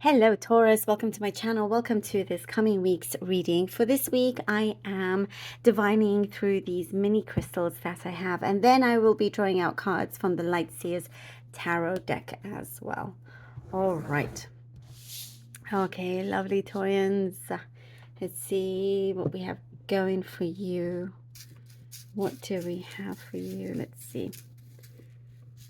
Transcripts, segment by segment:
Hello Taurus, welcome to my channel. Welcome to this coming week's reading. For this week, I am divining through these mini crystals that I have, and then I will be drawing out cards from the Light Seers Tarot deck as well. All right. Okay, lovely Taurians. Let's see what we have going for you. What do we have for you? Let's see.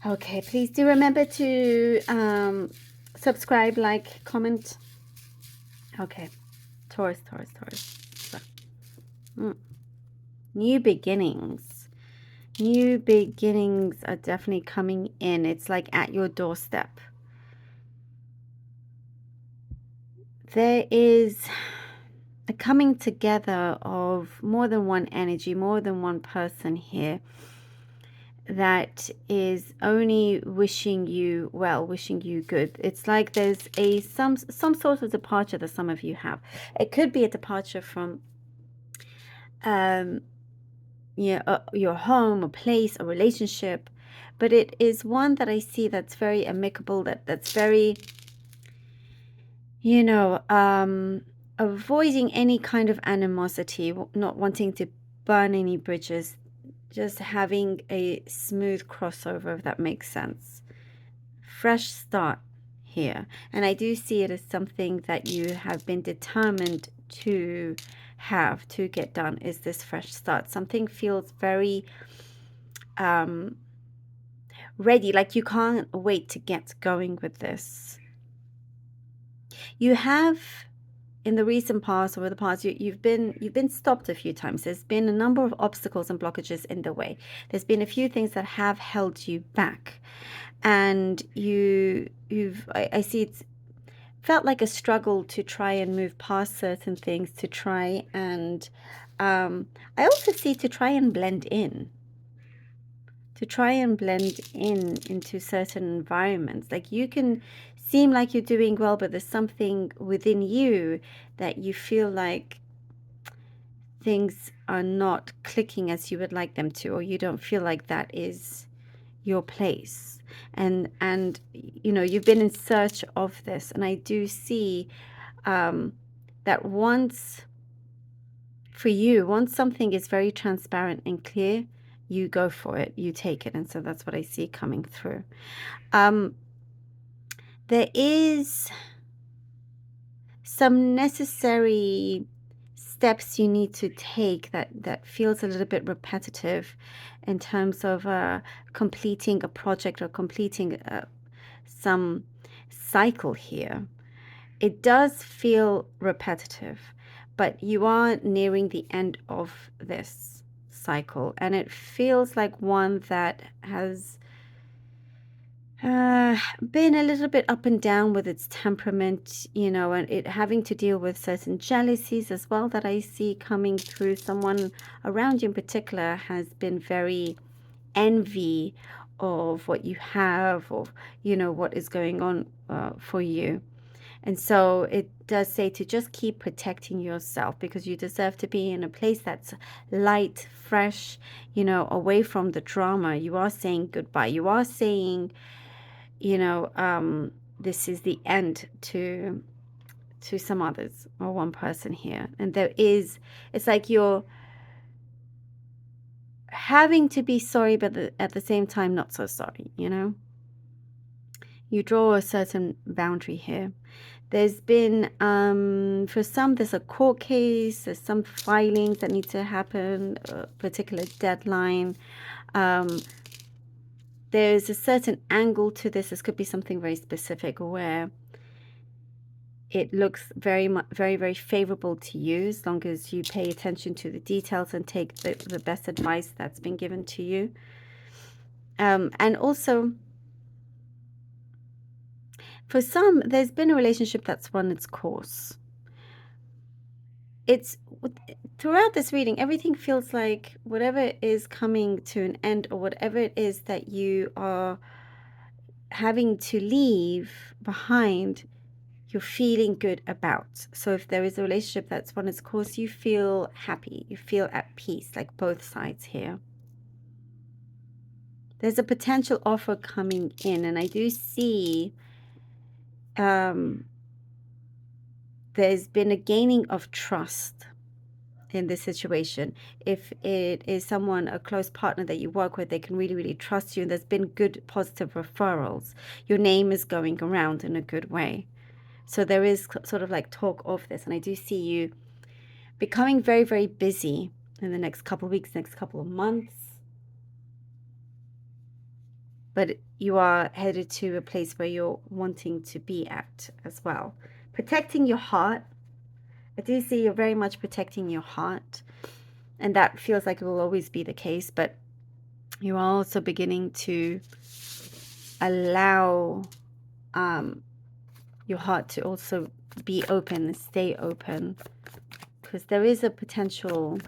Okay, please do remember to subscribe, like, comment. Okay, Taurus. So, new beginnings. New beginnings are definitely coming in. It's like at your doorstep. There is a coming together of more than one energy, more than one person here that is only wishing you well, wishing you good. It's like there's some sort of departure that some of you have. It could be a departure from your home, a place, a relationship, but it is one that I see that's very amicable, that's very, avoiding any kind of animosity, not wanting to burn any bridges, just having a smooth crossover, if that makes sense. Fresh start here. And I do see it as something that you have been determined to have to get done, is this fresh start. Something feels very ready, like you can't wait to get going with this. You have, in the recent past, over the past, you've been stopped a few times. There's been a number of obstacles and blockages in the way. There's been a few things that have held you back, and I see it's felt like a struggle to try and move past certain things, to try and I also see to try and blend in, into certain environments. Like you can seem like you're doing well, but there's something within you that you feel like things are not clicking as you would like them to, or you don't feel like that is your place. And you've been in search of this, and I do see that once something is very transparent and clear, you go for it, you take it. And so that's what I see coming through. There is some necessary steps you need to take that feels a little bit repetitive in terms of completing a project or completing some cycle here. It does feel repetitive, but you are nearing the end of this cycle, and it feels like one that has been a little bit up and down with its temperament, and it having to deal with certain jealousies as well that I see coming through. Someone around you in particular has been very envy of what you have, or what is going on for you. And so it does say to just keep protecting yourself, because you deserve to be in a place that's light, fresh, away from the drama. You are saying goodbye. You are saying, this is the end to some others or one person here. And it's like you're having to be sorry, but at the same time, not so sorry, You draw a certain boundary here. There's been, for some, there's a court case, there's some filings that need to happen, a particular deadline. There's a certain angle to this. This could be something very specific where it looks very, very favorable to you, as long as you pay attention to the details and take the best advice that's been given to you. And also, for some, there's been a relationship that's run its course. It's throughout this reading, everything feels like whatever is coming to an end, or whatever it is that you are having to leave behind, you're feeling good about. So if there is a relationship that's run its course, you feel happy, you feel at peace, like both sides here. There's a potential offer coming in, and I do see there's been a gaining of trust in this situation. If it is someone, a close partner that you work with, they can really, really trust you, and there's been good positive referrals. Your name is going around in a good way. So there is sort of like talk of this, and I do see you becoming very, very busy in the next couple of weeks, next couple of months. But you are headed to a place where you're wanting to be at as well. Protecting your heart. I do see you're very much protecting your heart, and that feels like it will always be the case, but you are also beginning to allow your heart to also be open and stay open, because there is a potential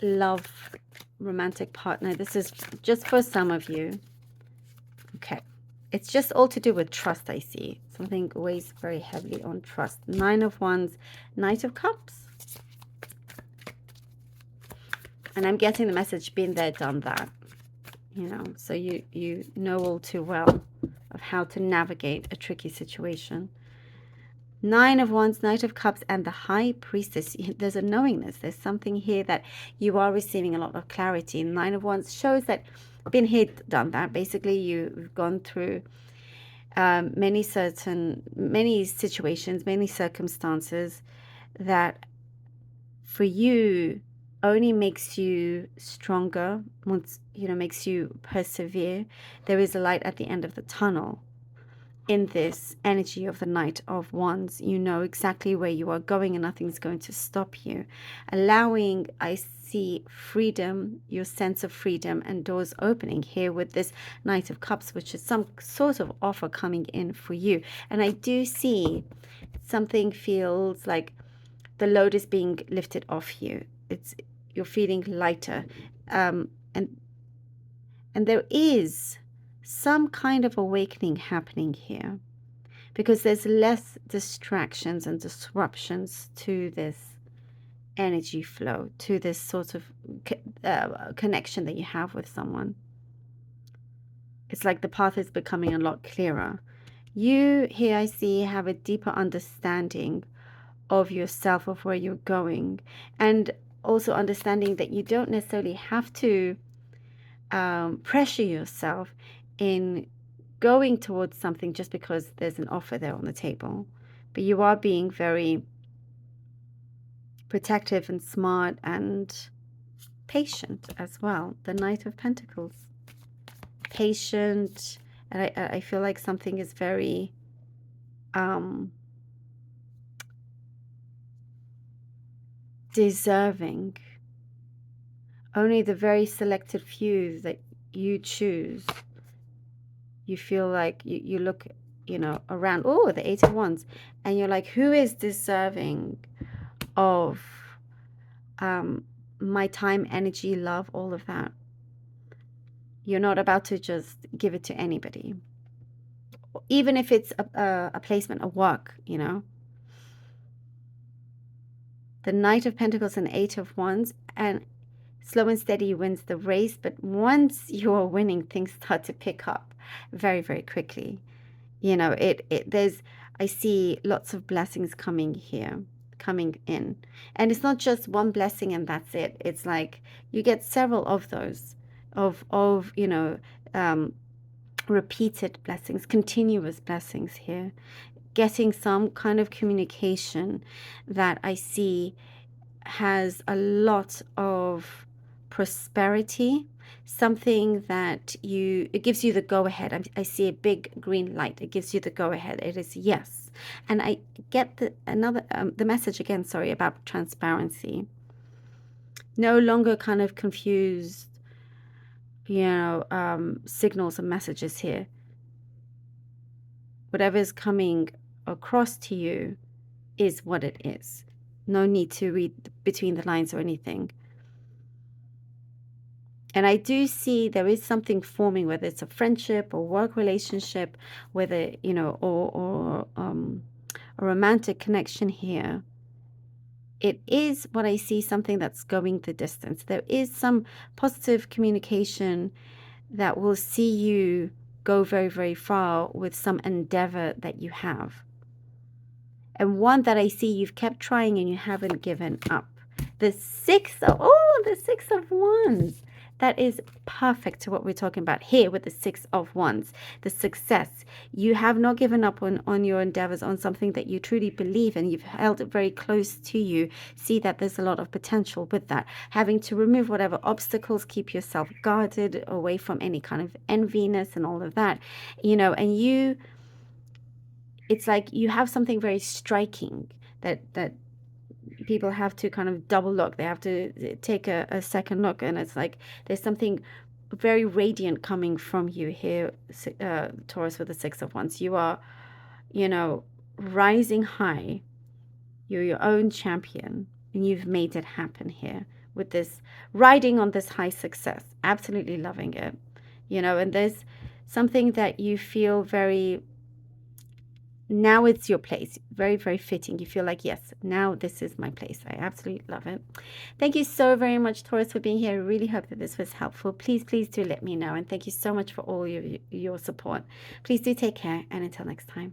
love romantic partner. This is just for some of you. Okay. It's just all to do with trust, I see. Something weighs very heavily on trust. 9 of Wands, Knight of Cups. And I'm getting the message, been there, done that. You know, so you know all too well of how to navigate a tricky situation. 9 of Wands, Knight of Cups, and the High Priestess. There's a knowingness. There's something here that you are receiving a lot of clarity. 9 of Wands shows that been here, done that. Basically, you've gone through many situations, many circumstances that for you only makes you stronger, makes you persevere. There is a light at the end of the tunnel. In this energy of the Knight of Wands, you know exactly where you are going and nothing's going to stop you. Allowing, I see freedom, your sense of freedom, and doors opening here with this Knight of Cups, which is some sort of offer coming in for you. And I do see something feels like the load is being lifted off you. You're feeling lighter. And there is some kind of awakening happening here, because there's less distractions and disruptions to this energy flow, to this sort of connection that you have with someone. It's like the path is becoming a lot clearer. You here, I see, have a deeper understanding of yourself, of where you're going, and also understanding that you don't necessarily have to pressure yourself in going towards something just because there's an offer there on the table. But you are being very protective and smart and patient as well. The Knight of Pentacles. Patient. And I feel like something is very deserving. Only the very selected few that you choose, you feel like you look, around, oh, the 8 of Wands, and you're like, who is deserving of my time, energy, love, all of that? You're not about to just give it to anybody, even if it's a placement, a work, The Knight of Pentacles and 8 of Wands, and slow and steady wins the race, but once you're winning, things start to pick up very, very quickly. I see lots of blessings coming in. And it's not just one blessing and that's it. It's like you get several of those, repeated blessings, continuous blessings here. Getting some kind of communication that I see has a lot of prosperity, something that it gives you the go-ahead. I see a big green light. It gives you the go-ahead. It is yes. And I get the message again, sorry, about transparency. No longer kind of confused, signals and messages here. Whatever is coming across to you is what it is. No need to read between the lines or anything. And I do see there is something forming, whether it's a friendship or work relationship, whether, or a romantic connection here. It is what I see, something that's going the distance. There is some positive communication that will see you go very, very far with some endeavor that you have. And one that I see you've kept trying and you haven't given up. The Six of Wands. That is perfect to what we're talking about here with the Six of Wands. The success. You have not given up on your endeavors, on something that you truly believe in. You've held it very close to you. See that there's a lot of potential with that. Having to remove whatever obstacles, keep yourself guarded away from any kind of enviness and all of that. You know, and you, it's like you have something very striking that people have to kind of double look. They have to take a second look, and it's like there's something very radiant coming from you here, Taurus, with the Six of Wands. You are, you know, rising high. You're your own champion, and you've made it happen here with this, riding on this high success. Absolutely loving it, you know, and there's something that you feel very, now it's your place. Very, very fitting. You feel like, yes, now this is my place. I absolutely love it. Thank you so very much, Taurus, for being here. I really hope that this was helpful. Please, please do let me know. And thank you so much for all your support. Please do take care. And until next time.